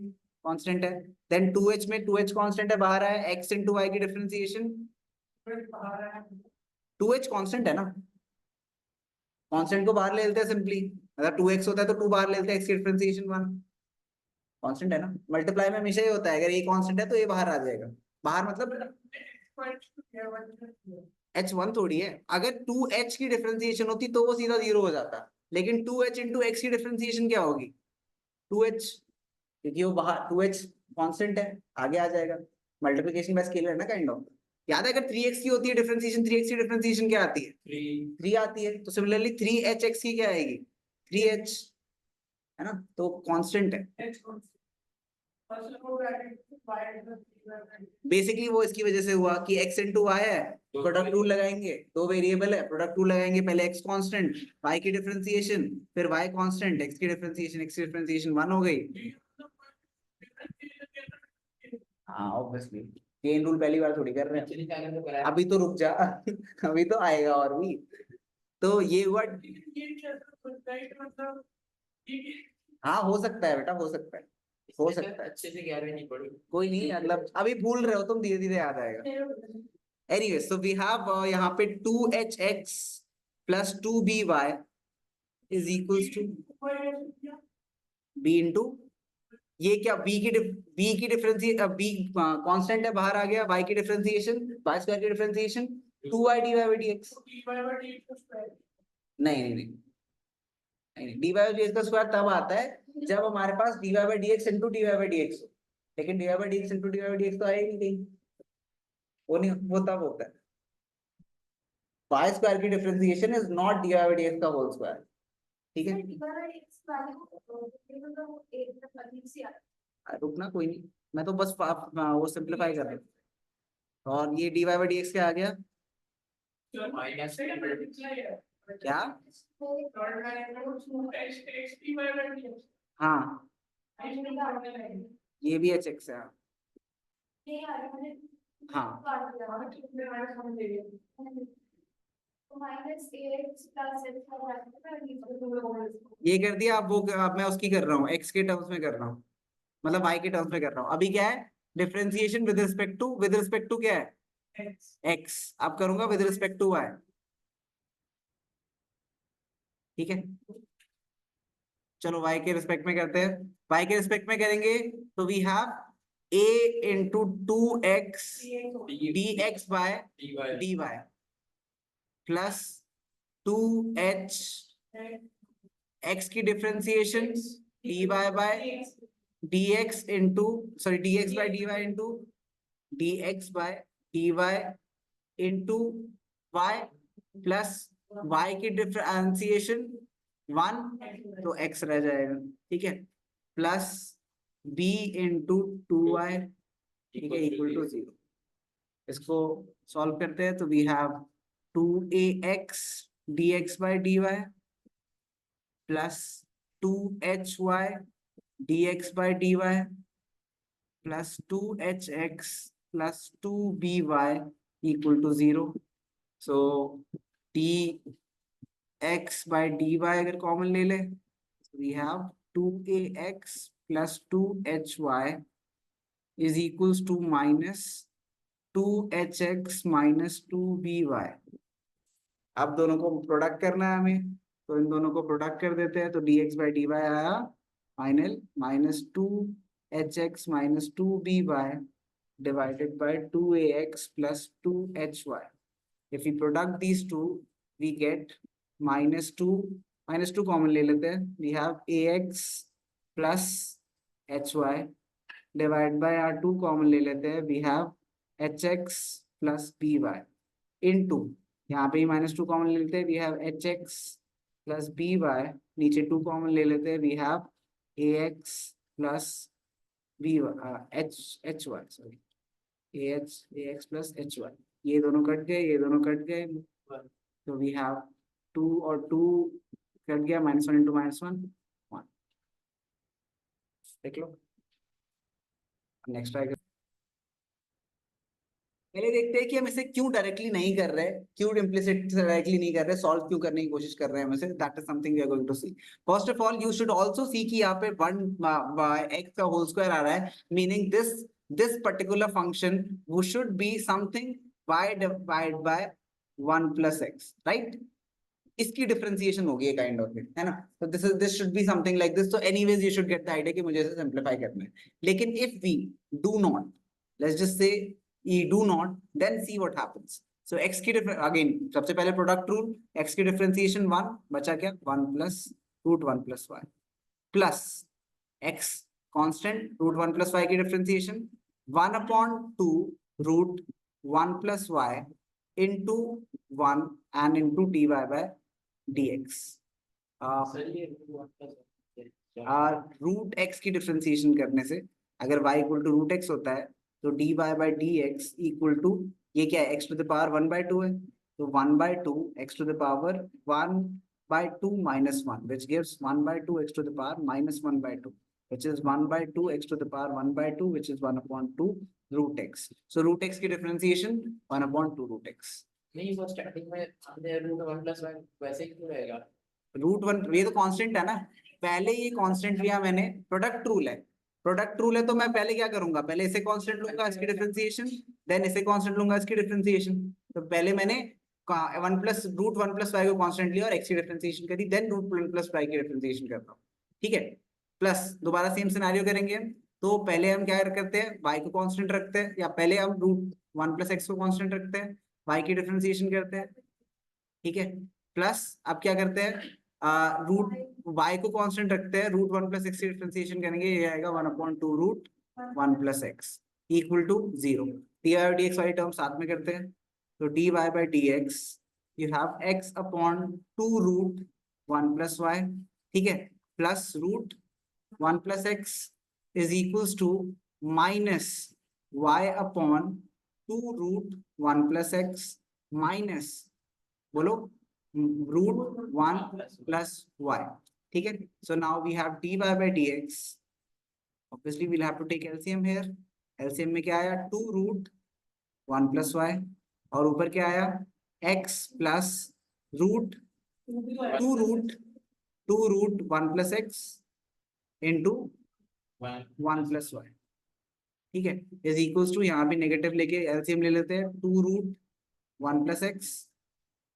कांस्टेंट है, देन 2h में 2h कांस्टेंट है, बाहर आया x इंटू y की डिफरेंशिएशन, 2h कांस्टेंट है ना, कांस्टेंट को बाहर ले लेते हैं सिंपली, अगर 2x होता है तो 2 बाहर ले लेते हैं, x की डिफरेंशिएशन 1 कांस्टेंट है ना, मल्टीप्लाई में हमेशा ये होता है, अगर a कांस्टेंट है तो a बाहर आ जाएगा, बाहर मतलब h1 थोड़ी है, अगर 2h की डिफरेंशिएशन होती तो वो सीधा 0 हो जाता, लेकिन 2h इंटू x की डिफरेंशिएशन क्या होगी, 2h, क्योंकि वो बाहर 2h कांस्टेंट है, आगे आ जाएगा, मल्टीप्लिकेशन बाय स्केलर है ना काइंड ऑफ, याद है अगर 3x की होती है डिफरेंशिएशन, 3x की डिफरेंशिएशन क्या आती है, 3 आती है, तो सिमिलरली 3hx की क्या आएगी, 3h, है ना, तो कांस्टेंट है, बेसिकली वो इसकी वजह से हुआ कि x इंटू y है, प्रोडक्ट रूल लगाएंगे, दो वेरिएबल है, प्रोडक्ट रूल लगाएंगे, पहले x कांस्टेंट, y की डिफरेंशिएशन, फिर y कांस्टेंट, x की डिफरेंशिएशन 1 हो गई, हाँ ऑब्वियसली चेन रूल पहली बार थोड़ी कर रहे हैं, अभी तो रुक जा अभी तो आएगा और भी, तो ये हुआ, हाँ हो सकता है बेटा, हो सकता है, हो सकता है, अच्छे से 11वीं नहीं पढ़ी, कोई नहीं, मतलब अभी भूल रहे हो तुम, धीरे धीरे याद आएगा। एनीवे सो वी हैव यहाँ पे 2hx plus 2by is equals to b into, ये क्या b की डिफरेंशिएशन, b कांस्टेंट है, बाहर आ गया, y की डिफरेंशिएशन, y स्क्वायर की differentiation 2y dy by dx, नहीं नहीं नहीं नहीं, dy by dx का स्क्वायर तब आता है जब हमारे पास dy by dx into dy by dx हो, लेकिन dy by dx into dy by dx तो आएगा ही नहीं, वो नहीं, वो तब होता है, y स्क्वायर की differentiation is not dy by dx का होल स्क्वायर, ठीक है, रुकना कोई नहीं, मैं तो बस वो सिंपलीफाई कर रहा हूँ, और ये dy by dx क्या आ गया, माइनस क्या, हाँ ये भी hx है, हाँ ये कर दिया, अब वो अब मैं उसकी कर रहा हूँ, x के टर्म्स में कर रहा हूँ, मतलब y के टर्म्स में कर रहा हूँ, अभी क्या है डिफरेंशिएशन विद रिस्पेक्ट टू क्या है x, अब करूंगा विद रिस्पेक्ट टू y, ठीक है, चलो y के रिस्पेक्ट में करते हैं, y के रिस्पेक्ट में करेंगे तो we have a into 2x dx by dy plus 2h x की differentiation dy by dx into, sorry dx by dy into dx by dy into y plus y की differentiation 1 तो x रह जाएगा, ठीक है, प्लस b इंटू 2y, ठीक है, equal to 0, इसको सॉल्व करते हैं तो we have 2ax dx by dy plus 2hy dx by dy plus 2hx plus 2by equal to 0. So dx by dy अगर कॉमन ले ले, we have 2ax plus 2hy is equals to minus 2hx minus 2by. अब दोनों को product करना है हमें, तो इन दोनों को प्रोडक्ट कर देते हैं, तो dx by dy आया final minus 2hx minus 2by divided by 2ax plus 2hy. If we product these two, we get minus 2 common ले लेते हैं, we have ax plus hy divided by our 2 common ले लेते हैं, we have hx plus by into, यहाँ पे -2 common ले लेते हैं, we have hx plus by, नीचे 2 कॉमन ले लेते हैं, we have ax plus hy, sorry, ax plus hy. ये दोनों कट गए, ये दोनों कट गए, तो we have 2 और 2 कट गया, -1 into -1 1. देख लो, नेक्स्ट ट्राई कर, पहले देखते हैं कि हम इसे क्यों डायरेक्टली नहीं कर रहे, क्यों इम्प्लिसिट डायरेक्टली नहीं कर रहे, सॉल्व क्यों करने की कोशिश कर रहे हैं वैसे. That is something we are going to see. First of all you should also see कि यहाँ पे 1 x का होल स्क्वायर आ रहा है, मीनिंग दिस पर्टिकुलर फंक्शन वो should be something y divide by 1 plus x, right. इसकी differentiation होगी ये काइंड ऑफ, है ना. तो this should be something like this. तो anyways you should get the idea कि मुझे इसे सिंपलीफाई करना है. लेकिन if we do not, let's just say you do not, then see what happens. So x की again सबसे पहले प्रोडक्ट रूल, x की डिफरेंशिएशन 1 बचा क्या, 1 plus root 1 plus y plus x constant root 1 plus y की differentiation 1 upon 2 root 1 plus y into 1 and into dy by dx. Root x की differentiation करने से अगर y equal to root x होता है, तो dy by dx equal to, ये क्या है, x to the power 1 by 2 है, तो 1 by 2 x to the power 1 by 2 minus 1, which gives 1 by 2 x to the power minus 1 by 2, which is 1 by 2 x to the power 1 by 2, which is 1 upon 2 root x. So root x की differentiation 1 upon 2 root x. नहीं, वो starting में हमने root 1 plus y वैसे ही क्यों रहेगा. Root 1 ये तो कांस्टेंट है ना, पहले ये कांस्टेंट लिया मैंने, प्रोडक्ट रूल है, प्रोडक्ट रूल है, तो मैं पहले क्या करूंगा, पहले इसे कांस्टेंट लूंगा इसकी डिफरेंशिएशन, देन इसे कांस्टेंट लूंगा इसकी डिफरेंशिएशन. तो पहले मैंने 1 plus रूट 1 plus y को कांस्टेंट लिया और x की डिफरेंशिएशन करी, देन रूट 1 plus y की डिफरेंशिएशन करता हूं, ठीक है. प्लस दोबारा सेम सिनेरियो करेंगे, तो पहले हम क्या करते हैं, y को कांस्टेंट रखते हैं, या पहले हम रूट 1 plus x को कांस्टेंट रखते हैं, y की डिफरेंशिएशन करते हैं, ठीक है. प्लस अब क्या करते हैं, रूट y को कांस्टेंट रखते हैं, रूट 1 plus x की डिफरेंशिएशन करेंगे, ये आएगा 1 upon 2 root 1 plus x equal to 0. dy by dx वाली टर्म साथ में करते हैं, तो dy by dx you have x upon 2 root 1 plus y, ठीक है, plus root 1 plus x is equals to minus y upon 2 root 1 plus x minus, बोलो, root 1 plus y, ठीक है. So now we have dy by dx, obviously we'll have to take LCM here. LCM में क्या आया, 2 root 1 plus y, और ऊपर क्या आया, x plus root 2 root 1 plus x into 1 plus y, ठीक है, is equals to, यहाँ पे नेगेटिव लेके LCM ले लेते हैं, 2 root 1 plus x,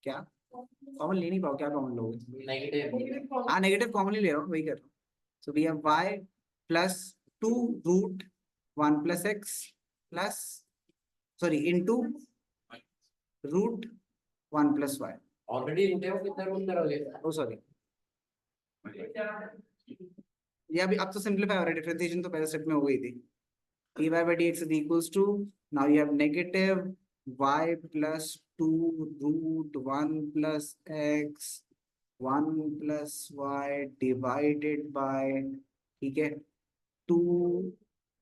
क्या कॉमन ले नहीं पाओ, क्या कॉमन लोगे, नेगेटिव. हाँ नेगेटिव कॉमनली ले रहा हूँ, वही कर रहा हूँ. So we have y plus 2 root 1 plus x plus, sorry, into root 1 plus y. Already root है, वो कितना रूट करोगे. ओ सॉरी, ये अभी अब तो सिंपलीफाई हो रहा है, डिफरेंशिएशन तो पहले स्टेप में हो गई थी. dy by dx is equals to, now you have negative y plus 2 root 1 plus x 1 plus y divided by, ठीक है, 2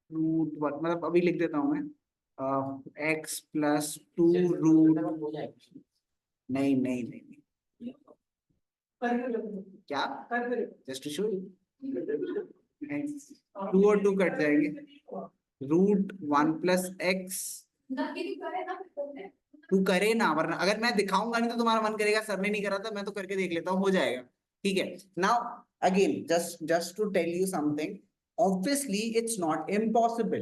root 1, मतलब अभी लिख देता हूँ मैं, x plus 2 root, नहीं नहीं नहीं, क्या जस्ट टू शो यू 2 और 2 कट जाएंगे √1 + x तू करे ना, वरना अगर मैं दिखाऊंगा नहीं तो तुम्हारा मन करेगा सर ने नहीं करा था, मैं तो करके देख लेता हूँ, हो जाएगा। ठीक है, now again just to tell you something, obviously it's not impossible,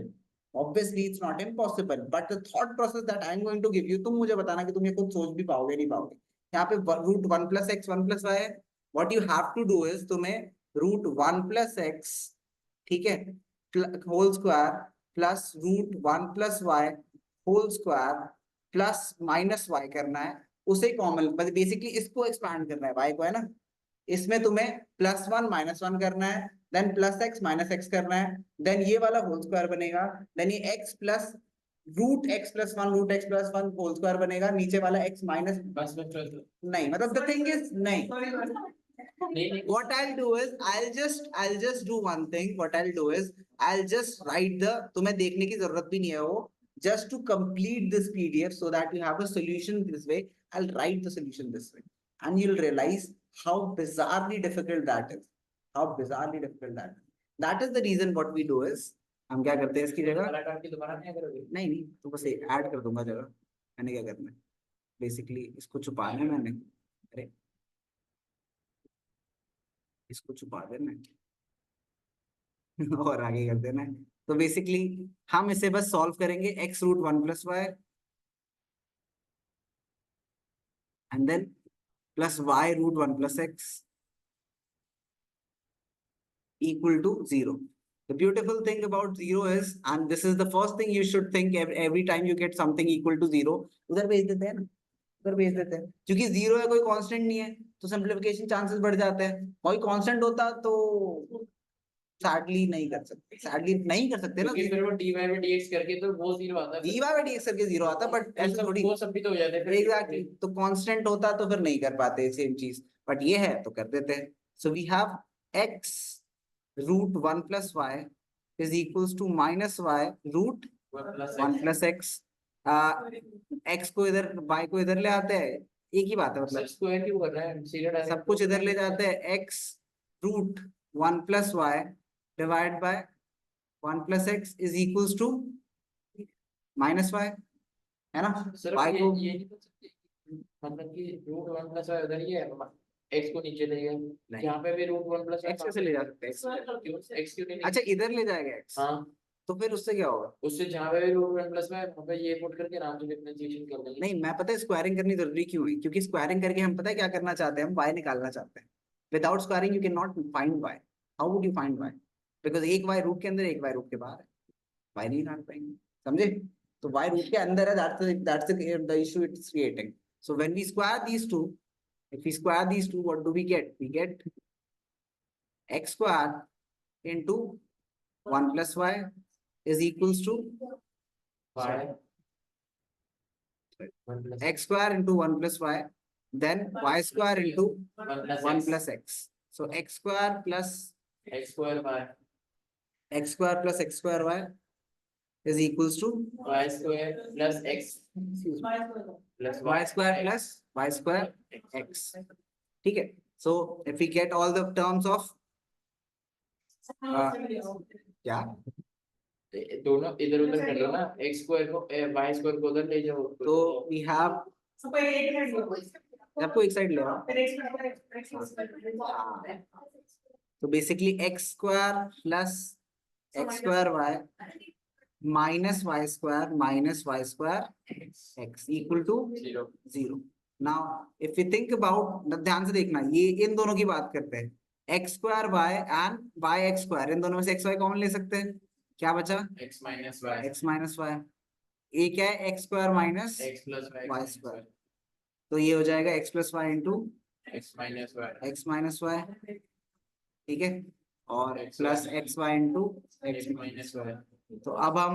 but the thought process that I'm going to give you, तुम मुझे बताना कि तुम ये खुद सोच भी पाओगे नहीं पाओगे। यहाँ पे √1 + x 1 + y है, what you have to do is तुम्हें √1 + x, ठीक है, whole square plus √1 + y whole square plus -y करना है, उसे कॉमन बेसिकली इसको एक्सपैंड करना है, y को, है ना, इसमें तुम्हें +1 -1 करना है, देन +x -x करना है, देन ये वाला होल स्क्वायर बनेगा, देन ये x plus √x + 1 whole square बनेगा, नीचे वाला x माइनस, बस नहीं मतलब द थिंग इज नहीं, what I'll do is I'll just do one thing, what I'll do is I'll just write the, तुम्हें देखने की जरूरत भी नहीं है वो, just to complete this PDF so that you have a solution this way, I'll write the solution this way and you'll realize how bizarrely difficult that is, that is the reason what we do is, हम क्या करते हैं इसकी जगह, नहीं तो बस add कर दूंगा जगह, मैंने क्या करना है बेसिकली इसको छुपाना है मैंने, अरे इसको छुपा देना और आगे कर देना है, तो बेसिकली हम इसे बस सॉल्व करेंगे, x √1 + y and then plus y √1 + x equal to 0. The beautiful thing about 0 is, and this is the first thing you should think every time you get something equal to 0, उधर भेज देते हैं ना, उधर भेज देते हैं, क्योंकि 0 है, कोई कांस्टेंट नहीं है, तो सिंप्लीफिकेशन चांसेस बढ़ जाते हैं, कोई कांस्टेंट होता तो सैडली नहीं कर सकते ना, फिर वो dy/dx करके तो वो 0 आता है, dy/dx करके 0 आता, बट ऐसा थोड़ी, वो सब भी तो हो जाते हैं एग्जैक्टली, तो कांस्टेंट होता तो फिर नहीं कर पाते सेम चीज, बट ये है तो कर देते हैं। So we have x √1 + y is equals to -y √1 + x, x को इधर y को इधर ले आते हैं, एक ही बात है, मतलब स्क्वायर क्यों कर रहा है, सीधा डायरेक्ट सब कुछ इधर ले जाते हैं, x √1 + y divided by 1 + x is equals to -y, है ना, सिर्फ y को ये नहीं कर सकते, मतलब कि √1 + y उधर ही है, x को नीचे ले गए, यहाँ पे भी √1 + x कैसे ले जा सकते हैं, x क्यों नहीं, अच्छा इधर ले जाएगा x, हाँ तो फिर उससे क्या होगा, उससे जहाँ पे भी √1 + y वहाँ पे ये पुट करके आराम से डिफरेंशिएशन कर देंगे। नहीं मैं पता है स्क्वायरिंग करनी जरूरी क्यों है, क्योंकि स्क्वायरिंग करके हम पता है क्या करना चाहते हैं, हम y निकालना चाहते हैं, without squaring you can not find y, how would you find y, because एक y रूट के अंदर एक y रूट के बाहर है, y नहीं निकाल पाएंगे, समझे, तो y रूट के अंदर है, that's the issue it's creating. So when we square these two, if we square these two, what do we get, we get x square into 1 + y is equals to y x square into 1 + y, then y square into 1 + x. So x square plus x square y x square plus x square y is equals to y square plus x plus y square plus y square x. ठीक है, so if we get all the terms of क्या दोनों इधर उधर कर लो ना, x square को y square को उधर ले जाओ, तो we have आपको एक साइड ले आओ, तो basically x square plus x square y minus y square x equal to 0. Now if we think about, ध्यान से देखना, ये इन दोनों की बात करते हैं, x square y and y x square, इन दोनों में से x y कॉमन ले सकते हैं, क्या बचा x minus y, x minus y, ये क्या है x square minus x plus y square, तो ये हो जाएगा x plus y into x minus y, x minus y, ठीक है, और plus x y into x minus y, तो अब हम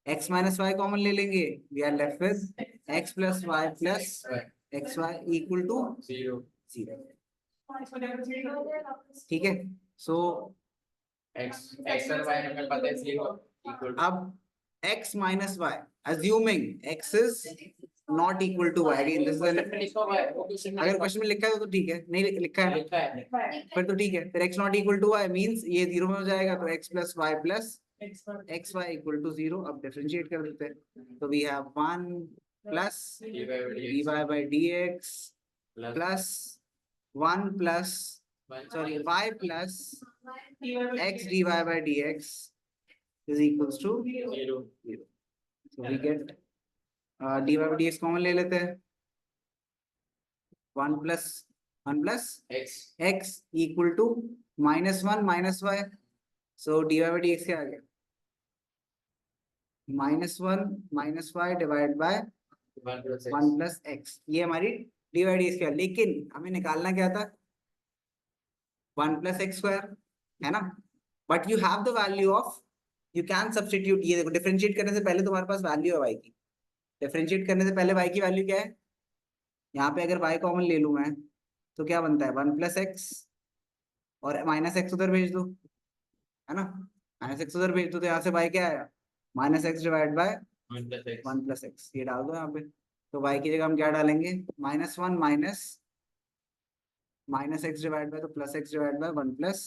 x minus y कॉमन ले लेंगे, we are left with x plus y plus xy equal to 0. ठीक है, सो x और y हमें पता है 0 इक्वल, अब x minus y assuming x is not equal to y. Again, this is question में लिखा हुआ है वो क्वेश्चन में अगर लिखा क्वेश्चन में लिखा है तो ठीक है, नहीं लिखा है लिखा है फिर तो ठीक है। फिर x not equal to y means ये 0 में हो जाएगा, तो x plus y plus x y equal to 0। अब डिफरेंशिएट कर देते हैं, तो we have 1 plus dy by dx plus 1 plus sorry y plus x dy by dx is equals to 0 so we get dy by dx common ले लेते हैं, 1 plus x equal to -1 minus y, so dy by dx क्या आ गया, -1 minus y divided by 1 plus x। ये हमारी dy by dx क्या है, लेकिन हमें निकालना क्या था, 1 plus x square है ना। But you have the value of, you can substitute. ये देखो डिफरेंशिएट करने से पहले तुम्हारे पास वैल्यू है y की, डिफरेंशिएट करने से पहले y की वैल्यू क्या है, यहाँ पे अगर y कॉमन ले लूं मैं तो क्या बनता है 1 plus x और माइनस एक्स उधर भेज दो, है ना, माइनस एक्स उधर भेज दो तो यहाँ से y क्या आया, -x divide by 1 plus x। ये डाल दो यहाँ पे, तो y की जगह हम क्या डालेंगे, -1 minus x divided by, तो plus x divided by 1 plus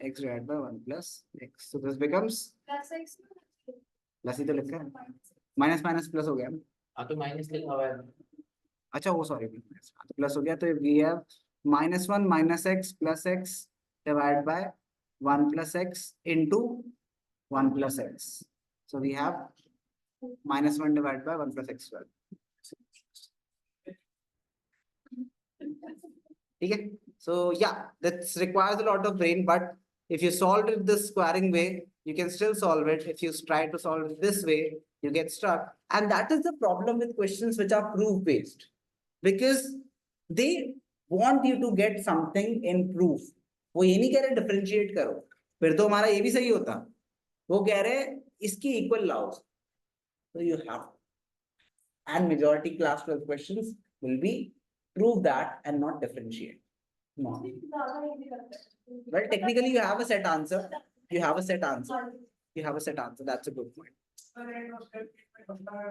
x divided by 1 plus x, so this becomes plus ही तो लिखा है, माइनस माइनस प्लस हो गया ना। हाँ तो माइनस लिखा हुआ है, अच्छा वो सॉरी तो प्लस हो गया, तो we have -1 minus x plus x divided by 1 plus x into 1 plus x, so we have -1 divided by 1 plus x square। ठीक है, so yeah, that requires a lot of brain, but if you solve it the squaring way, you can still solve it. If you try to solve it this way, you get stuck, and that is the problem with questions which are proof based, because they want you to get something in proof। वो ये नहीं कह रहे differentiate करो, फिर तो हमारा ये भी सही होता, वो कह रहे इसकी इक्वल लाओ, so you have, and majority class 12 questions will be prove that and not differentiate। No. Well, technically you have a set answer. You have a set answer. You have a set answer. That's a good point.